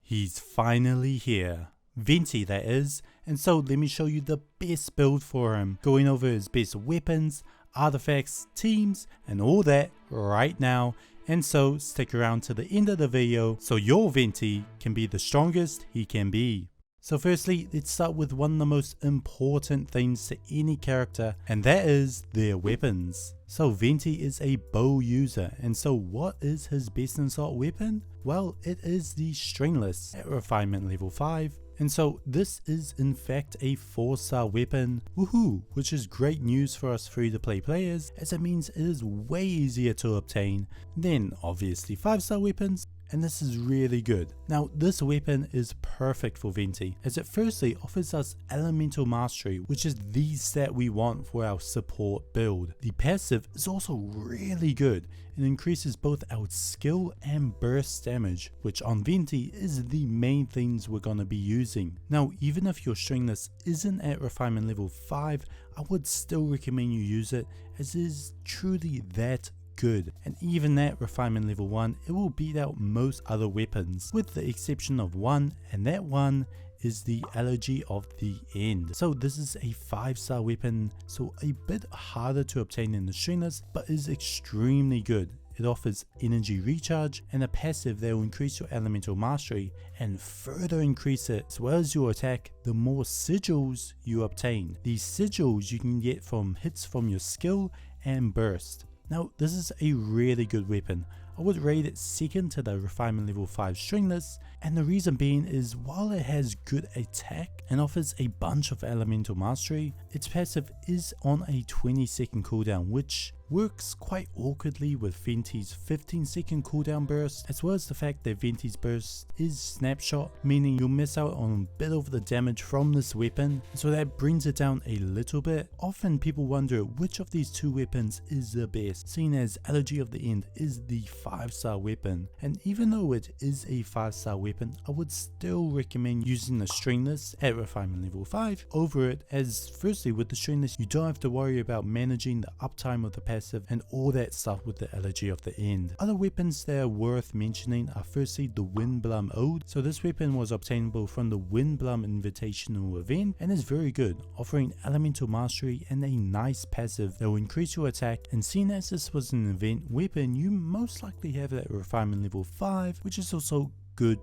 He's finally here. Venti, that is. And so let me show you the best build for him, going over his best weapons, artifacts, teams, and all that right now. And so stick around to the end of the video so your Venti can be the strongest he can be. So firstly, let's start with one of the most important things to any character, and that is their weapons. So Venti is a bow user, and so what is his best assault weapon? Well, it is the Stringless at refinement level 5. And so this is in fact a 4-star weapon, woohoo, which is great news for us free to play players, as it means it is way easier to obtain than obviously 5-star weapons. And this is really good. Now this weapon is perfect for Venti, as it firstly offers us elemental mastery, which is the stat we want for our support build. The passive is also really good and increases both our skill and burst damage, which on Venti is the main things we're going to be using. Now even if your Stringless isn't at refinement level 5, I would still recommend you use it, as it is truly that good, and even at refinement level 1 it will beat out most other weapons with the exception of one, and that one is the Elegy of the End. So this is a 5-star weapon, so a bit harder to obtain than the Stringless, but is extremely good. It offers energy recharge and a passive that will increase your elemental mastery and further increase it, as well as your attack, the more sigils you obtain. These sigils you can get from hits from your skill and burst. Now this is a really good weapon. I would rate it second to the refinement level 5 Stringless, and the reason being is while it has good attack and offers a bunch of elemental mastery, its passive is on a 20-second cooldown, which works quite awkwardly with Venti's 15-second cooldown burst, as well as the fact that Venti's burst is snapshot, meaning you'll miss out on a bit of the damage from this weapon, so that brings it down a little bit. Often people wonder which of these two weapons is the best, seeing as Elegy of the End is the 5-star weapon, and even though it is a 5-star weapon, I would still recommend using the Stringless at refinement level 5 over it, as firstly with the Stringless you don't have to worry about managing the uptime of the passive and all that stuff with the Elegy of the End. Other weapons that are worth mentioning are firstly the Windblume Ode. So this weapon was obtainable from the Windblume Invitational event and is very good, offering elemental mastery and a nice passive that will increase your attack, and seeing as this was an event weapon, you most likely have it at refinement level 5, which is also good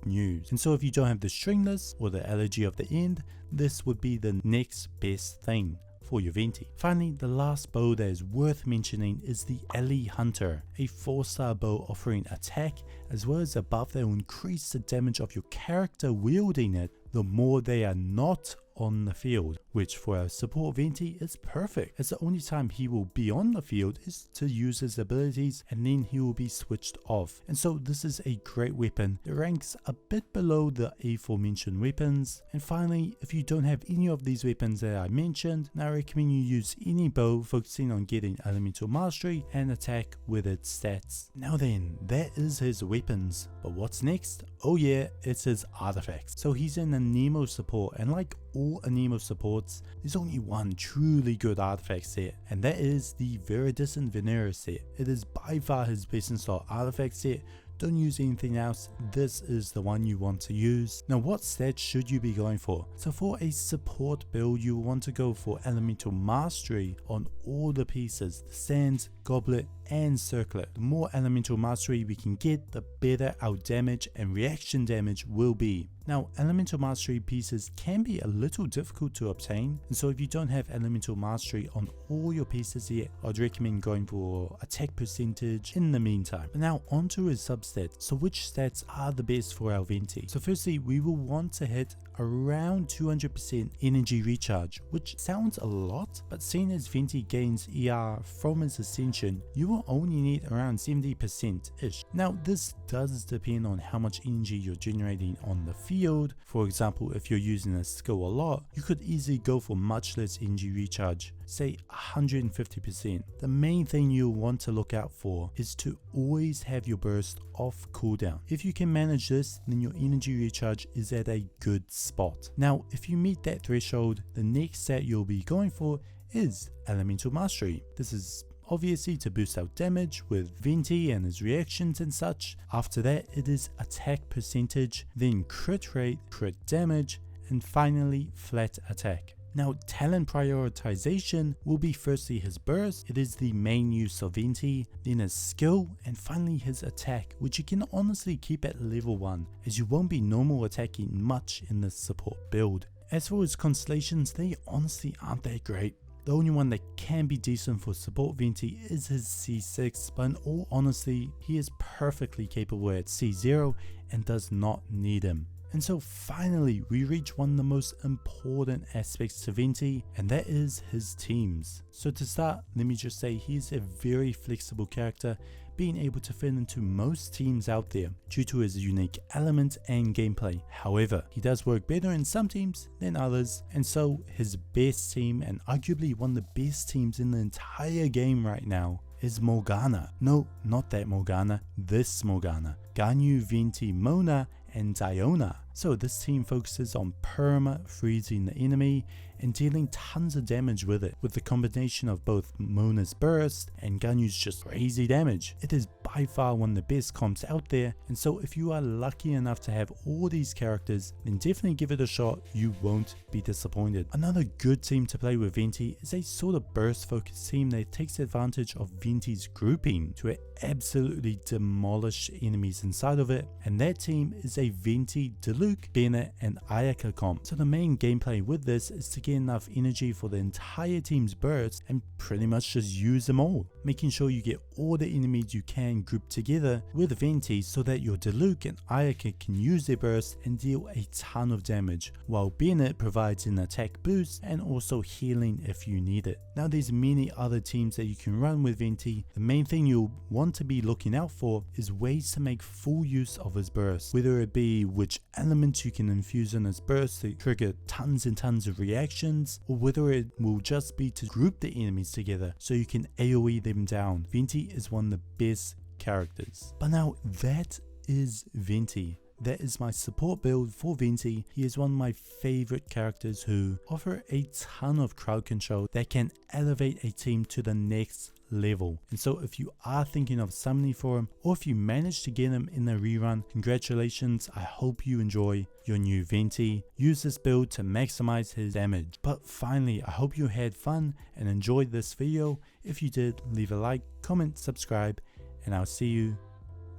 news. And so if you don't have the Stringless or the Elegy of the End, this would be the next best thing for your Venti. Finally, the last bow that is worth mentioning is the Ellie Hunter, a 4-star bow offering attack as well as a buff that will increase the damage of your character wielding it the more they are not on the field, which for our support Venti is perfect, as the only time he will be on the field is to use his abilities and then he will be switched off. And so this is a great weapon that ranks a bit below the aforementioned weapons. And finally, if you don't have any of these weapons that I mentioned, then I recommend you use any bow focusing on getting elemental mastery and attack with its stats. Now then, that is his weapons, but what's next? Oh yeah, it's his artifacts. So he's in a Nemo support, and like all Anemo supports, there's only one truly good artifact set, and that is the Viridescent Venera set. It is by far his best installed artifact set. Don't use anything else, this is the one you want to use. Now what stats should you be going for? So for a support build you want to go for elemental mastery on all the pieces, the sands, goblet and circlet. The more elemental mastery we can get, the better our damage and reaction damage will be. Now elemental mastery pieces can be a little difficult to obtain, and so if you don't have elemental mastery on all your pieces yet, I'd recommend going for attack percentage in the meantime. But now onto his substats. So which stats are the best for our Venti? So firstly, we will want to hit around 200% energy recharge, which sounds a lot, but seeing as Venti gains ER from his ascension, you will only need around 70% ish. Now this does depend on how much energy you're generating on the field. For example, if you're using a skill a lot, you could easily go for much less energy recharge, say 150%. The main thing you'll want to look out for is to always have your burst off cooldown. If you can manage this, then your energy recharge is at a good spot. Now if you meet that threshold, the next stat you'll be going for is elemental mastery. This is obviously to boost out damage with Venti and his reactions and such. After that it is attack percentage, then crit rate, crit damage, and finally flat attack. Now talent prioritization will be firstly his burst, it is the main use of Venti, then his skill, and finally his attack, which you can honestly keep at level 1 as you won't be normal attacking much in this support build. As for his constellations, they honestly aren't that great. The only one that can be decent for support Venti is his C6, but in all honesty he is perfectly capable at C0 and does not need him. And so finally we reach one of the most important aspects to Venti, and that is his teams. So to start, let me just say he is a very flexible character, being able to fit into most teams out there due to his unique element and gameplay. However, he does work better in some teams than others, and so his best team, and arguably one of the best teams in the entire game right now, is Morgana. No, not that Morgana, this Morgana. Ganyu, Venti, Mona, and Diona. So this team focuses on perma freezing the enemy and dealing tons of damage with it, with the combination of both Mona's burst and Ganyu's just crazy damage. It is by far one of the best comps out there, and so if you are lucky enough to have all these characters, then definitely give it a shot, you won't be disappointed. Another good team to play with Venti is a sort of burst focused team that takes advantage of Venti's grouping to absolutely demolish enemies inside of it, and that team is a Venti, Diluc, Bennett, and Ayaka comp. So the main gameplay with this is to get enough energy for the entire team's bursts and pretty much just use them all, making sure you get all the enemies you can grouped together with Venti so that your Diluc and Ayaka can use their bursts and deal a ton of damage, while Bennett provides an attack boost and also healing if you need it. Now there's many other teams that you can run with Venti. The main thing you'll want to be looking out for is ways to make full use of his burst, whether it be which elements you can infuse in his burst to trigger tons and tons of reactions, or whether it will just be to group the enemies together so you can AoE them down. Venti is one of the best characters. But now that is Venti. That is my support build for Venti. He is one of my favorite characters who offer a ton of crowd control that can elevate a team to the next level. And so if you are thinking of summoning for him, or if you manage to get him in the rerun, congratulations. I hope you enjoy your new Venti. Use this build to maximize his damage. But finally, I hope you had fun and enjoyed this video. If you did, leave a like, comment, subscribe, and I'll see you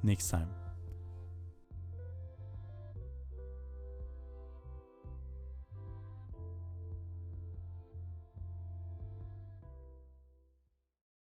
next time.